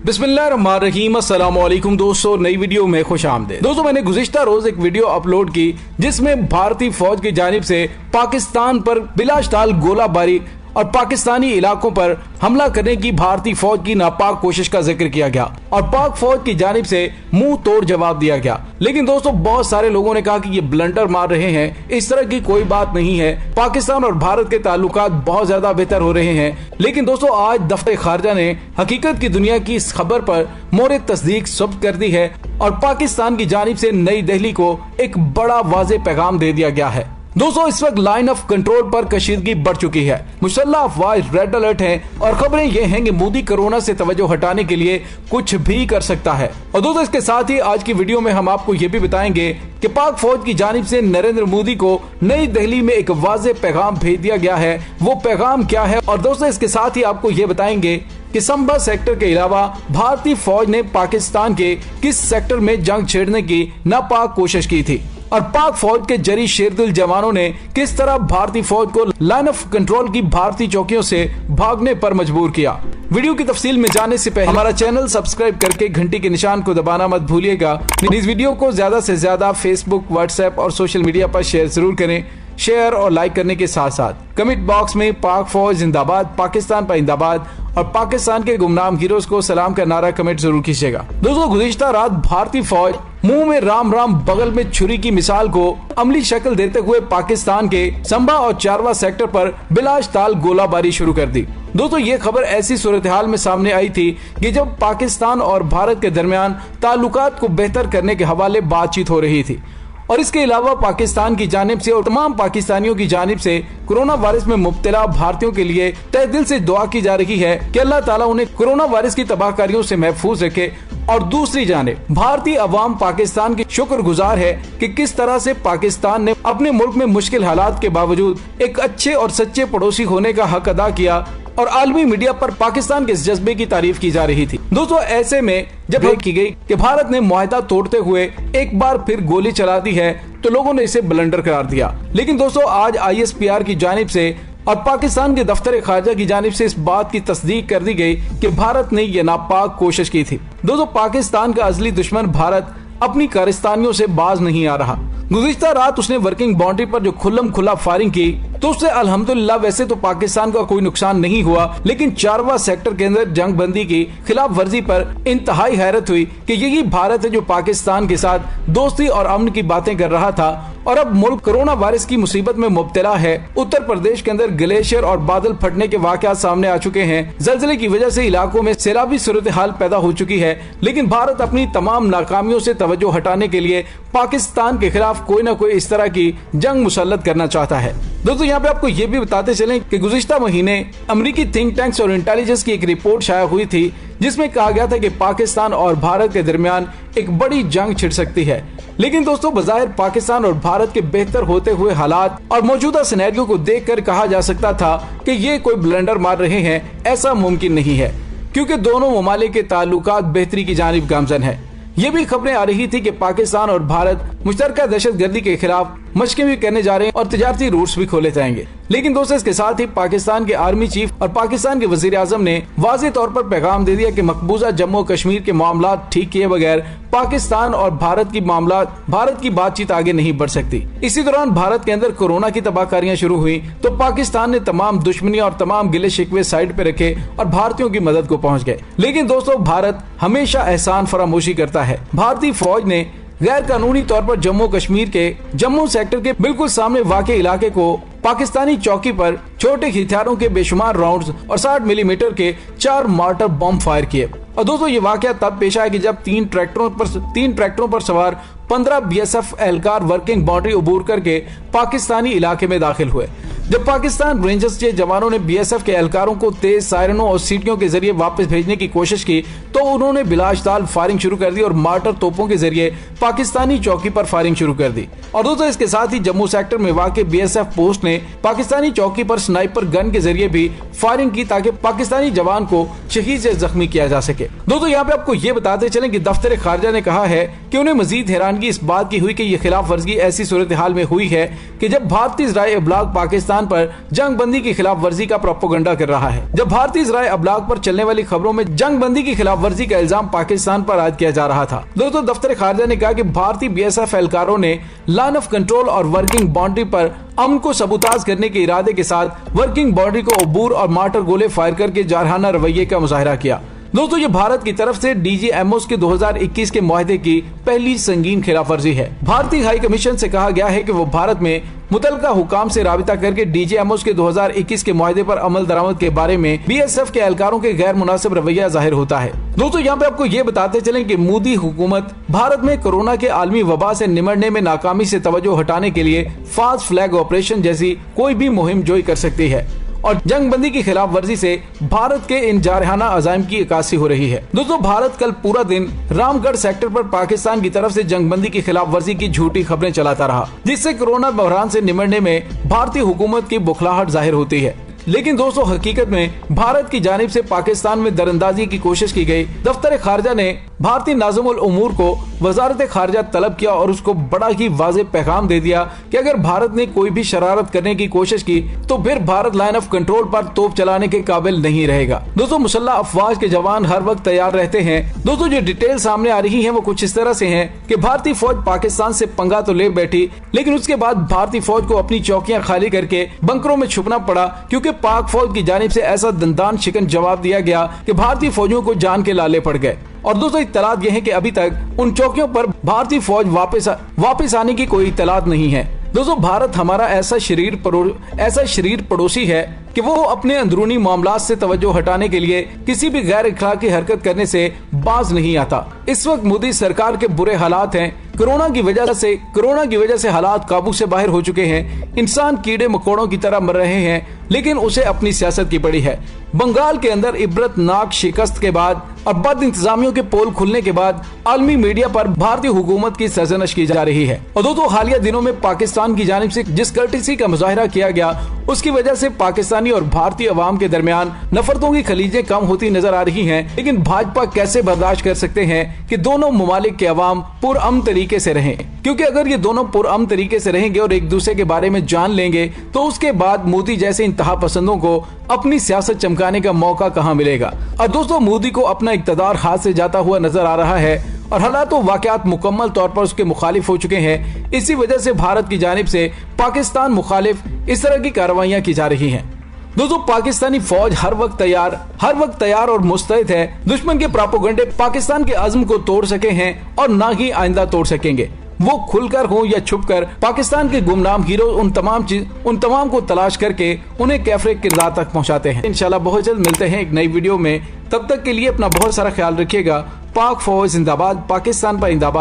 बिस्मिल्लाहिर्रहमानिर्रहीम, अस्सलाम वालेकुम दोस्तों, नई वीडियो में खुश आमदीद। दोस्तों, मैंने गुज़िश्ता रोज एक वीडियो अपलोड की जिसमें भारतीय फौज की जानिब से पाकिस्तान पर बिलाशताल गोलाबारी और पाकिस्तानी इलाकों पर हमला करने की भारतीय फौज की नापाक कोशिश का जिक्र किया गया और पाक फौज की जानिब से मुंह तोड़ जवाब दिया गया। लेकिन दोस्तों, बहुत सारे लोगों ने कहा कि ये ब्लंडर मार रहे हैं, इस तरह की कोई बात नहीं है। पाकिस्तान और भारत के ताल्लुकात बहुत ज्यादा बेहतर हो रहे हैं। लेकिन दोस्तों, आज दफ्तर खारजा ने हकीकत की दुनिया की इस खबर पर मोहर तस्दीक सुब्त कर दी है और पाकिस्तान की जानिब से नई दिल्ली को एक बड़ा वाज़ेह पैगाम दे दिया गया है। दोस्तों, इस वक्त लाइन ऑफ कंट्रोल पर कशीदगी बढ़ चुकी है, मुसल्लह अफवाज रेड अलर्ट हैं और खबरें ये हैं कि मोदी कोरोना से तवज्जो हटाने के लिए कुछ भी कर सकता है। और दोस्तों, इसके साथ ही आज की वीडियो में हम आपको ये भी बताएंगे कि पाक फौज की जानिब से नरेंद्र मोदी को नई दिल्ली में एक वाज़ेह पैगाम भेज दिया गया है। वो पैगाम क्या है? और दोस्तों, इसके साथ ही आपको ये बताएंगे कि संभा सेक्टर के अलावा भारतीय फौज ने पाकिस्तान के किस सेक्टर में जंग छेड़ने की नापाक कोशिश की थी और पाक फौज के जरी शेरदिल जवानों ने किस तरह भारतीय फौज को लाइन ऑफ कंट्रोल की भारतीय चौकियों से भागने पर मजबूर किया। वीडियो की तफसील में जाने से पहले हमारा चैनल सब्सक्राइब करके घंटी के निशान को दबाना मत भूलिएगा। इस वीडियो को ज्यादा से ज्यादा फेसबुक, व्हाट्सएप और सोशल मीडिया पर शेयर जरूर करें। शेयर और लाइक करने के साथ साथ कमेंट बॉक्स में पाक फौज जिंदाबाद, पाकिस्तान पाइंदाबाद और पाकिस्तान के गुमनाम हीरोज को सलाम का नारा कमेंट जरूर कीजिएगा। दोस्तों, गुज़िश्ता रात भारतीय फौज मुंह में राम राम बगल में छुरी की मिसाल को अमली शक्ल देते हुए पाकिस्तान के संभा और चारवा सेक्टर पर बिलाशताल गोलाबारी शुरू कर दी। दोस्तों, ये खबर ऐसी सूरत हाल में सामने आई थी कि जब पाकिस्तान और भारत के दरमियान ताल्लुकात को बेहतर करने के हवाले बातचीत हो रही थी और इसके अलावा पाकिस्तान की जानिब से और तमाम पाकिस्तानियों की जानिब से कोरोना वायरस में मुब्तला भारतीयों के लिए तहे दिल से दुआ की जा रही है कि अल्लाह ताला उन्हें कोरोना वायरस की तबाहकारियों से महफूज रखे। और दूसरी जानिब भारतीय अवाम पाकिस्तान की शुक्रगुजार है कि किस तरह से पाकिस्तान ने अपने मुल्क में मुश्किल हालात के बावजूद एक अच्छे और सच्चे पड़ोसी होने का हक अदा किया और आलमी मीडिया पर पाकिस्तान के इस जज्बे की तारीफ की जा रही थी। दोस्तों, ऐसे में जब बात की गई कि भारत ने मुआहदा तोड़ते हुए एक बार फिर गोली चला दी है तो लोगों ने इसे ब्लंडर करार दिया। लेकिन दोस्तों, आज ISPR की जानिब से और पाकिस्तान के दफ्तर खारजा की जानिब से इस बात की तस्दीक कर दी गई कि भारत ने यह नापाक कोशिश की थी। दोस्तों, पाकिस्तान का असली दुश्मन भारत अपनी कारस्तानियों से बाज नहीं आ रहा। गुज़िश्ता रात उसने वर्किंग बाउंड्री पर जो खुल्लम खुला फायरिंग की तो उससे अल्हम्दुलिल्लाह वैसे तो पाकिस्तान का कोई नुकसान नहीं हुआ, लेकिन चारवा सेक्टर के अंदर जंग बंदी की खिलाफ वर्जी पर इंतहाई हैरत हुई कि यही भारत है जो पाकिस्तान के साथ दोस्ती और अमन की बातें कर रहा था और अब मुल्क कोरोना वायरस की मुसीबत में मुब्तला है। उत्तर प्रदेश के अंदर ग्लेशियर और बादल फटने के वाकयात सामने आ चुके हैं। जल्जले की वजह से इलाकों में सैलाबी सूरत हाल पैदा हो चुकी है। लेकिन भारत अपनी तमाम नाकामियों से तवज्जो हटाने के लिए पाकिस्तान के खिलाफ कोई न कोई इस तरह की जंग मुसल्लत करना चाहता है। दोस्तों, यहाँ पे आपको ये भी बताते चलें कि गुज़िश्ता महीने अमेरिकी थिंक टैंक्स और इंटेलिजेंस की एक रिपोर्ट शाया हुई थी जिसमें कहा गया था कि पाकिस्तान और भारत के दरमियान एक बड़ी जंग छिड़ सकती है। लेकिन दोस्तों, बज़ाहिर पाकिस्तान और भारत के बेहतर होते हुए हालात और मौजूदा सिनेरियो को देखकर कहा जा सकता था कि ये कोई ब्लंडर मार रहे हैं। ऐसा मुमकिन नहीं है क्योंकि दोनों ममालिक के ताल्लुकात बेहतरी की जानिब गामजन है। ये भी खबरें आ रही थी कि पाकिस्तान और भारत मुश्तरका दहशतगर्दी के खिलाफ मशकें भी करने जा रहे हैं और तिजारती रूट्स भी खोले जाएंगे। लेकिन दोस्तों, इसके साथ ही पाकिस्तान के आर्मी चीफ और पाकिस्तान के वजीर आजम ने वाज़ेह तौर पर पैगाम दे दिया कि मकबूजा जम्मू कश्मीर के मामला ठीक किए बगैर पाकिस्तान और भारत की बातचीत आगे नहीं बढ़ सकती। इसी दौरान भारत के अंदर कोरोना की तबाहकारियां शुरू हुई तो पाकिस्तान ने तमाम दुश्मनी और तमाम गिले शिकवे साइड पे रखे और भारतीयों की मदद को पहुंच गए। लेकिन दोस्तों, भारत हमेशा एहसान फरामोशी करता है। भारतीय फौज ने गैर कानूनी तौर पर जम्मू कश्मीर के जम्मू सेक्टर के बिल्कुल सामने वाक़े इलाके को पाकिस्तानी चौकी पर छोटे हथियारों के बेशुमार राउंड्स और 60 मिलीमीटर के 4 मार्टर बम फायर किए। और दोस्तों, ये वाकया तब पेश आया कि जब तीन ट्रैक्टरों पर सवार 15 BSF एहलकार वर्किंग बाउंड्री अबूर करके पाकिस्तानी इलाके में दाखिल हुए। जब पाकिस्तान रेंजर्स के जवानों ने BSF के एहलकारों को तेज सायरनों और सीटियों के जरिए वापस भेजने की कोशिश की तो उन्होंने बिलाशताल फायरिंग शुरू कर दी और मार्टर तोपों के जरिए पाकिस्तानी चौकी पर फायरिंग शुरू कर दी। और दोस्तों, इसके साथ ही जम्मू सेक्टर में वाक़ BSF पोस्ट ने पाकिस्तानी चौकी पर स्नाइपर गन के जरिए भी फायरिंग की ताकि पाकिस्तानी जवान को शहीद से जख्मी किया जा सके। दोस्तों, यहाँ पे आपको ये बताते चलें कि दफ्तर खारजा ने कहा है कि उन्हें मजीद हैरानगी इस बात की हुई कि यह खिलाफ वर्जी ऐसी सूरत हाल में हुई है कि जब भारतीय ज़राए इब्लाग पाकिस्तान पाकिस्तान पर जंग बंदी की खिलाफ वर्जी का प्रोपेगेंडा कर रहा है। जब भारतीय ज़राए अबलाग पर चलने वाली खबरों में जंग बंदी की खिलाफ वर्जी का इल्जाम पाकिस्तान पर आयद किया जा रहा था। दोस्तों, दफ्तर खारजा ने कहा कि भारतीय BSF एहलकारों ने लाइन ऑफ कंट्रोल और वर्किंग बाउंड्री पर अमन को सबूताज करने के इरादे के साथ वर्किंग बाउंड्री को अबूर और मार्टर गोले फायर करके जारहाना रवैये का मुजाहरा किया। दोस्तों, ये भारत की तरफ से DGMOs के 2021 के मुआहदे की पहली संगीन खिलाफवर्जी है। भारतीय हाई कमीशन से कहा गया है कि वो भारत में मुतलका हुकाम से राबिता करके DGMOs के 2021 के मुआहदे पर अमल दरामद के बारे में BSF के एहलकारों के गैर मुनासिब रवैया जाहिर होता है। दोस्तों, यहाँ पे आपको ये बताते चलें कि मोदी हुकूमत भारत में कोरोना के आलमी वबा से निमटने में नाकामी से तवज्जो हटाने के लिए फास्ट फ्लैग ऑपरेशन जैसी कोई भी मुहिम जोई कर सकती है और जंग बंदी की खिलाफ वर्जी से भारत के इन जारहाना अज़ाइम की अक्कासी हो रही है। दोस्तों, भारत कल पूरा दिन रामगढ़ सेक्टर पर पाकिस्तान की तरफ से जंग बंदी की खिलाफ वर्जी की झूठी खबरें चलाता रहा, जिससे कोरोना बहरान से निमटने में भारतीय हुकूमत की बुखलाहट जाहिर होती है। लेकिन दोस्तों, हकीकत में भारत की जानिब से पाकिस्तान में दरअंदाजी की कोशिश की गई। दफ्तर खारजा ने भारतीय नाज़िमुल उमूर को वजारत खारजा तलब किया और उसको बड़ा ही वाज़ेह पैगाम दे दिया कि अगर भारत ने कोई भी शरारत करने की कोशिश की तो फिर भारत लाइन ऑफ कंट्रोल पर तोप चलाने के काबिल नहीं रहेगा। दोस्तों, मुसल्लह अफवाज के जवान हर वक्त तैयार रहते हैं। दोस्तों, जो डिटेल सामने आ रही है वो कुछ इस तरह से है कि भारतीय फौज पाकिस्तान से पंगा तो ले बैठी, लेकिन उसके बाद भारतीय फौज को अपनी चौकियां खाली करके बंकरों में छुपना पड़ा, क्योंकि पाक फौज की जानिब से ऐसा दंदान शिकन जवाब दिया गया कि भारतीय फौजियों को जान के लाले पड़ गए। और दोस्तों, इत्तलात यह है कि अभी तक उन चौकियों पर भारतीय फौज वापस आने की कोई इत्तलात नहीं है। दोस्तों, भारत हमारा ऐसा शरीर पड़ोसी है कि वो अपने अंदरूनी मामलात से तवज्जो हटाने के लिए किसी भी गैर इखलाकी हरकत करने से बाज नहीं आता। इस वक्त मोदी सरकार के बुरे हालात हैं। कोरोना की वजह से हालात काबू से बाहर हो चुके हैं। इंसान कीड़े मकोड़ों की तरह मर रहे हैं, लेकिन उसे अपनी सियासत की पड़ी है। बंगाल के अंदर इबरतनाक शिकस्त के बाद और बद इंतजामियों के पोल खुलने के बाद आलमी मीडिया पर भारतीय हुकूमत की सरजनश की जा रही है। और दोस्तों, हालिया दिनों में पाकिस्तान की जानिब से जिस कर्टिसी का मुजाहरा किया गया, उसकी वजह से पाकिस्तानी और भारतीय अवाम के दरमियान नफरतों की खलीजें कम होती नजर आ रही हैं। लेकिन भाजपा कैसे बर्दाश्त कर सकते हैं कि दोनों ममालिक के अवाम पुरअमन तरीके से रहें, क्योंकि अगर ये दोनों पुरअमन तरीके से रहेंगे और एक दूसरे के बारे में जान लेंगे तो उसके बाद मोदी जैसे इंतहा पसंदों को अपनी सियासत चमकाने का मौका कहां मिलेगा। और दोस्तों, मोदी को अपना इक़्तिदार हाथ से जाता हुआ नजर आ रहा है और हालात वाक़यात मुकम्मल तौर पर उसके मुखालिफ हो चुके हैं। इसी वजह से भारत की जानिब से पाकिस्तान मुखालिफ इस तरह की कार्रवाइयां की जा रही हैं। दोस्तों, पाकिस्तानी फौज हर वक्त तैयार और मुस्तैद है। दुश्मन के प्रोपेगेंडे पाकिस्तान के अज़्म को तोड़ सके हैं और ना ही आइंदा तोड़ सकेंगे। वो खुलकर हो या छुपकर पाकिस्तान के गुमनाम हीरो उन तमाम को तलाश करके उन्हें कैफरे किरदार तक पहुंचाते हैं। इंशाल्लाह बहुत जल्द मिलते हैं एक नई वीडियो में। तब तक के लिए अपना बहुत सारा ख्याल रखिएगा। पाक फौज जिंदाबाद, पाकिस्तान पर जिंदाबाद।